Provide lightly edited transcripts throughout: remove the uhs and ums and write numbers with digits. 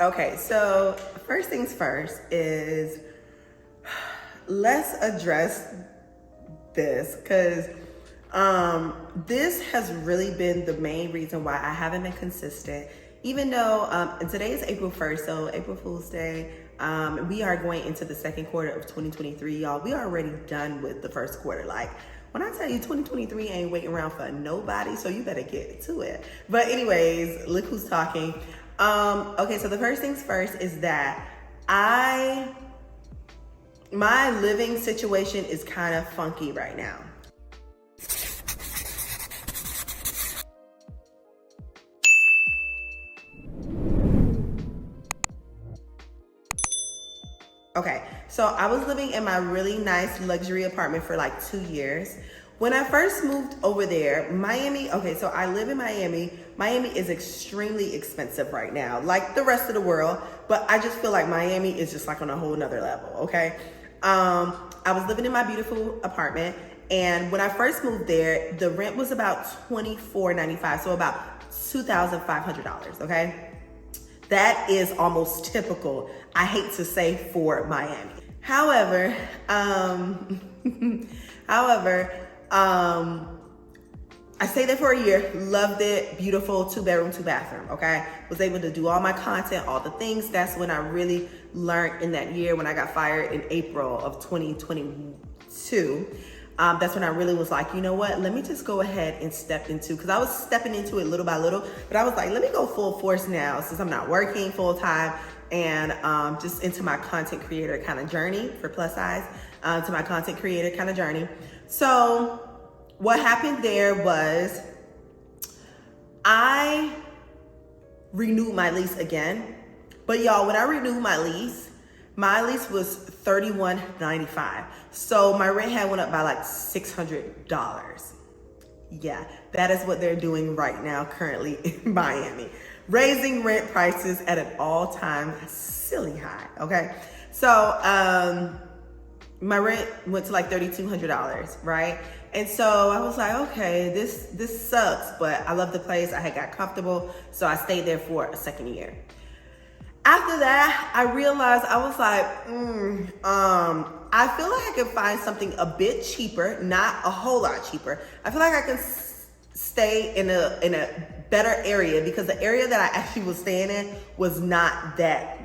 Okay, so first things first is let's address this because this has really been the main reason why I haven't been consistent. Even though, and today is April 1st, so April Fool's Day, we are going into the second quarter of 2023, y'all. We are already done with the first quarter. Like, when I tell you 2023 ain't waiting around for nobody, so you better get to it. But anyways, look who's talking. Okay, so the first things first is that my living situation is kind of funky right now. Okay, so I was living in my really nice luxury apartment for like 2 years. When I first moved over there, Miami, okay, so I live in Miami. Miami is extremely expensive right now, like the rest of the world, but I just feel like Miami is just like on a whole nother level, okay? I was living in my beautiful apartment, and when I first moved there, the rent was about $24.95, so about $2,500, okay? That is almost typical, I hate to say, for Miami. However, I stayed there for a year, loved it, beautiful, 2-bedroom, 2-bathroom, okay? Was able to do all my content, all the things. That's when I really learned in that year when I got fired in April of 2022. That's when I really was like, you know what, let me just go ahead and step into, because I was stepping into it little by little, but I was like, let me go full force now since I'm not working full time and just into my content creator kind of journey for plus size, to my content creator kind of journey. So what happened there was I renewed my lease again. But y'all, when I renewed my lease was $31.95. So my rent had went up by like $600. Yeah, that is what they're doing right now currently in Miami. Raising rent prices at an all-time silly high, okay? So my rent went to like $3,200, right? And so I was like, okay, this sucks, but I love the place. I had got comfortable, so I stayed there for a second year. After that, I realized, I was like, I feel like I could find something a bit cheaper, not a whole lot cheaper. I feel like I can stay in a better area, because the area that I actually was staying in was not that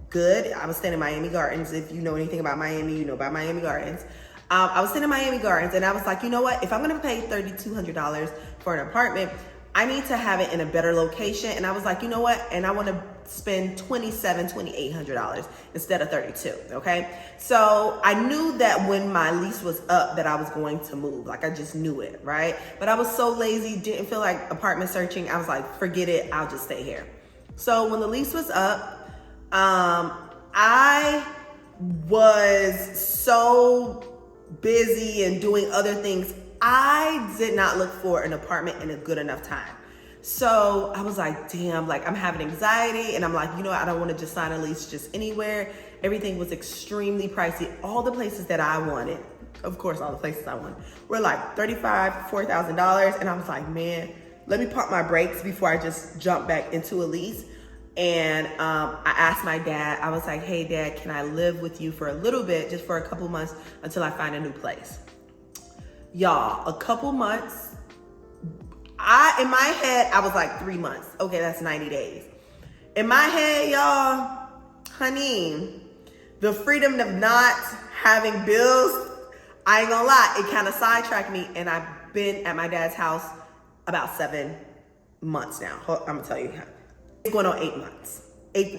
good. I was staying in Miami Gardens. If you know anything about Miami, you know about Miami Gardens. I was staying in Miami Gardens, and I was like, you know what? If I'm gonna pay $3,200 for an apartment, I need to have it in a better location. And I was like, you know what? And I want to spend $2,800 instead of $32. Okay. So I knew that when my lease was up that I was going to move. Like, I just knew it. Right. But I was so lazy, didn't feel like apartment searching. I was like, forget it. I'll just stay here. So when the lease was up, I was so busy and doing other things. I did not look for an apartment in a good enough time. So I was like, damn, like I'm having anxiety, and I'm like, you know, I don't want to just sign a lease just anywhere. Everything was extremely pricey. All the places that I wanted, of course, all the places I wanted were like $35,000 to $4,000. And I was like, man, let me pump my brakes before I just jump back into a lease. And I asked my dad, I was like, hey dad, can I live with you for a little bit, just for a couple months until I find a new place? Y'all, a couple months, in my head, I was like 3 months. Okay, that's 90 days. In my head, y'all, honey, the freedom of not having bills, I ain't gonna lie, it kind of sidetracked me. And I've been at my dad's house about 7 months now. I'm gonna tell you, it's going on 8 months.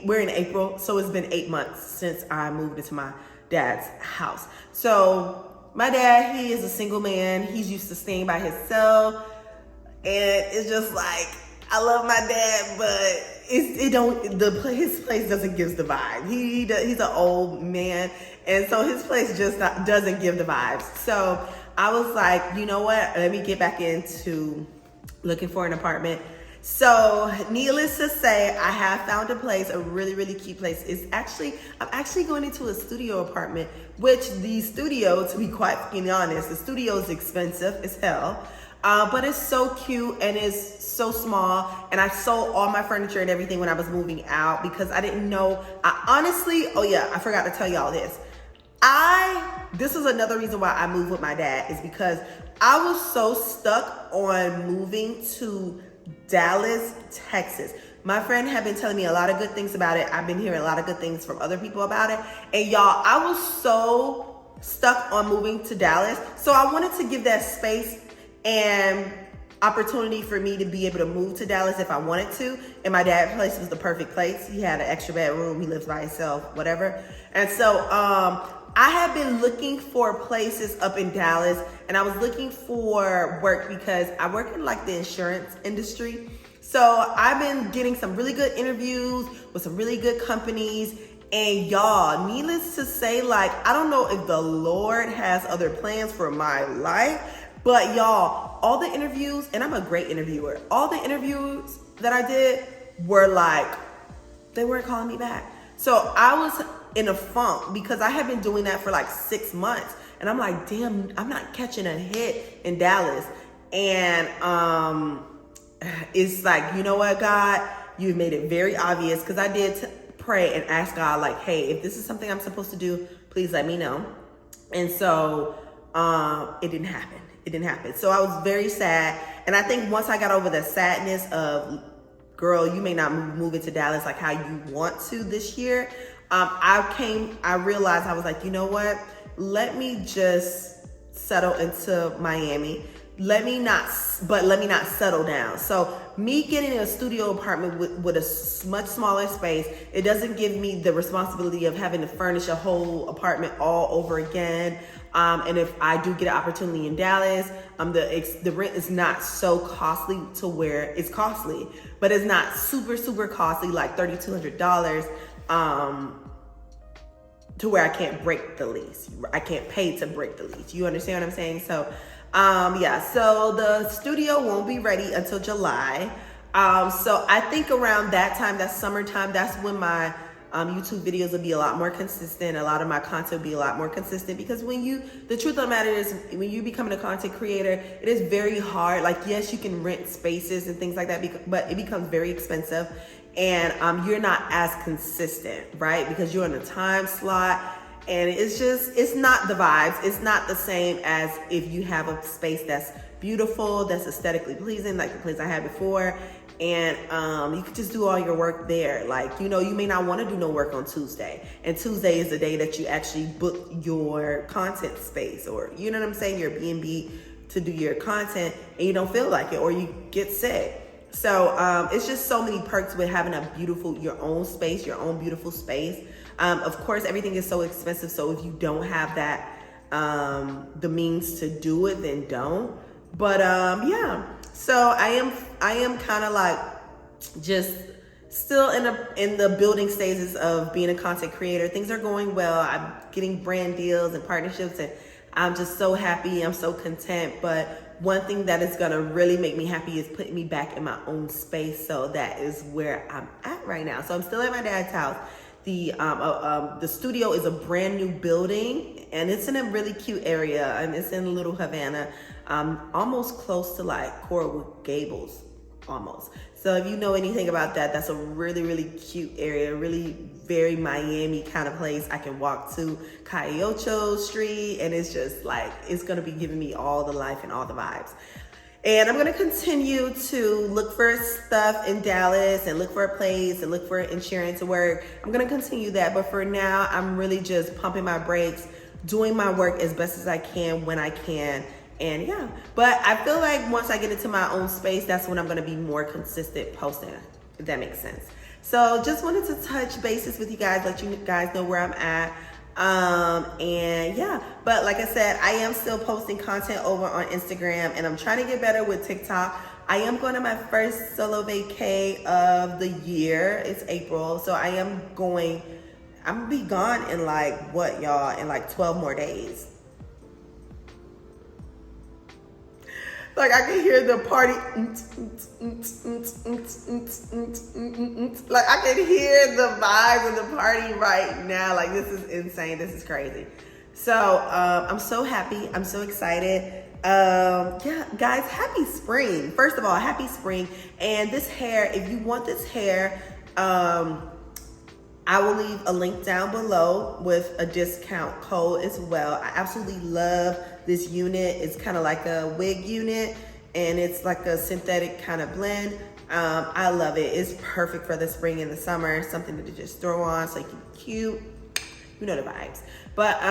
We're in April, so it's been 8 months since I moved into my dad's house. So my dad, he is a single man. He's used to staying by himself. And it's just like, I love my dad, but his place doesn't give the vibe. He's an old man. And so his place just doesn't give the vibes. So I was like, you know what? Let me get back into looking for an apartment. So needless to say, I have found a place, a really, really cute place. I'm actually going into a studio apartment, which the studio, to be quite honest, the studio is expensive as hell. But it's so cute and it's so small. And I sold all my furniture and everything when I was moving out because I didn't know. I honestly, oh yeah, I forgot to tell y'all this. This is another reason why I moved with my dad, is because I was so stuck on moving to Dallas, Texas. My friend had been telling me a lot of good things about it. I've been hearing a lot of good things from other people about it. And y'all, I was so stuck on moving to Dallas. So I wanted to give that space and opportunity for me to be able to move to Dallas if I wanted to. And my dad's place was the perfect place. He had an extra bedroom. He lives by himself, whatever. And so I had been looking for places up in Dallas, and I was looking for work because I work in like the insurance industry. So I've been getting some really good interviews with some really good companies. And y'all, needless to say, like, I don't know if the Lord has other plans for my life, but y'all, all the interviews, and I'm a great interviewer, all the interviews that I did were like, they weren't calling me back. So I was in a funk because I had been doing that for like 6 months. And I'm like, damn, I'm not catching a hit in Dallas. And it's like, you know what, God, you've made it very obvious, because I did pray and ask God, like, hey, if this is something I'm supposed to do, please let me know. And so it didn't happen. It didn't happen. So I was very sad. And I think once I got over the sadness of, girl, you may not move into Dallas like how you want to this year, I realized, I was like, you know what? Let me just settle into Miami. Let me not settle down. So me getting a studio apartment with a much smaller space, it doesn't give me the responsibility of having to furnish a whole apartment all over again. And if I do get an opportunity in Dallas, the rent is not so costly to where it's costly, but it's not super, super costly, like $3,200, to where I can't break the lease. I can't pay to break the lease. You understand what I'm saying? So, yeah, so the studio won't be ready until July. So I think around that time, that summertime, that's when my YouTube videos will be a lot more consistent. A lot of my content will be a lot more consistent, because the truth of the matter is, when you becoming a content creator, it is very hard. Like, yes, you can rent spaces and things like that, but it becomes very expensive, and you're not as consistent, right? Because you're in a time slot, and it's not the vibes. It's not the same as if you have a space that's beautiful, that's aesthetically pleasing, like the place I had before. And you could just do all your work there. Like, you may not want to do no work on Tuesday. And Tuesday is the day that you actually book your content space, or, you know what I'm saying, your B&B to do your content, and you don't feel like it, or you get sick. So it's just so many perks with having your own space, your own beautiful space. Of course, everything is so expensive. So if you don't have that, the means to do it, then don't. But yeah. So I am kind of like just still in the building stages of being a content creator. Things are going well. I'm getting brand deals and partnerships, and I'm just so happy. I'm so content. But one thing that is gonna really make me happy is putting me back in my own space. So that is where I'm at right now. So I'm still at my dad's house. The studio is a brand new building, and it's in a really cute area, and it's in Little Havana, almost close to like Coral Gables, almost. So if you know anything about that, that's a really, really cute area, really very Miami kind of place. I can walk to Calle Street, and it's just like, it's gonna be giving me all the life and all the vibes. And I'm gonna continue to look for stuff in Dallas and look for a place and look for insurance work. I'm gonna continue that, but for now, I'm really just pumping my brakes, doing my work as best as I can when I can. And yeah, but I feel like once I get into my own space, that's when I'm gonna be more consistent posting, if that makes sense. So just wanted to touch bases with you guys, let you guys know where I'm at. And yeah, but like I said, I am still posting content over on Instagram, and I'm trying to get better with TikTok. I am going to my first solo vacay of the year. It's April. So I'm gonna be gone in like, what, y'all, in like 12 more days. Like, I can hear the party. Like, I can hear the vibes of the party right now. Like, this is insane. This is crazy. So I'm so happy. I'm so excited. Yeah, guys, happy spring. First of all, happy spring. And this hair, if you want this hair, I will leave a link down below with a discount code as well. I absolutely love this unit. It's kind of like a wig unit, and it's like a synthetic kind of blend. I love it. It's perfect for the spring and the summer. Something to just throw on so you can be cute. You know the vibes. But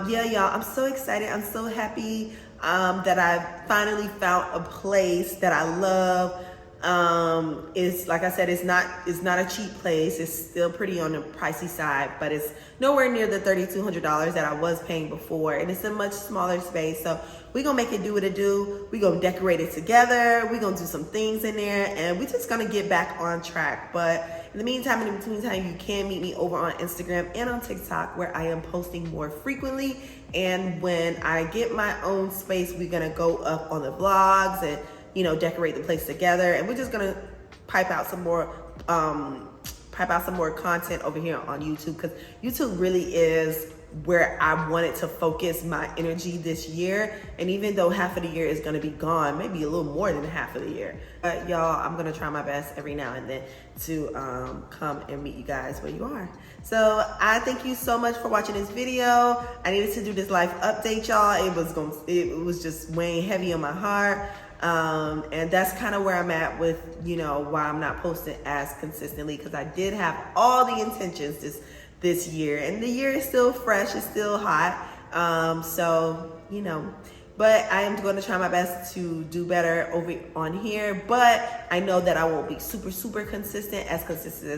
yeah, y'all, I'm so excited. I'm so happy that I finally found a place that I love. It's like I said, it's not a cheap place. It's still pretty on the pricey side, but it's nowhere near the $3,200 that I was paying before, and it's a much smaller space. So we're gonna make it do what it do. We're gonna decorate it together. We're gonna do some things in there, and we're just gonna get back on track. But in the meantime, in between time, you can meet me over on Instagram and on TikTok, where I am posting more frequently. And when I get my own space, we're gonna go up on the vlogs and, you know, decorate the place together, and we're just gonna pipe out some more content over here on YouTube, because YouTube really is where I wanted to focus my energy this year. And even though half of the year is gonna be gone, maybe a little more than half of the year, but y'all, I'm gonna try my best every now and then to come and meet you guys where you are. So I thank you so much for watching this video. I needed to do this life update, y'all. It was just weighing heavy on my heart. And that's kind of where I'm at with, you know, why I'm not posting as consistently, because I did have all the intentions this year, and the year is still fresh, it's still hot. So, you know, but I am going to try my best to do better over on here, but I know that I won't be super consistent as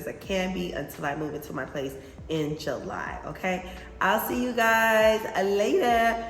I can be until I move into my place in July. Okay, I'll see you guys later.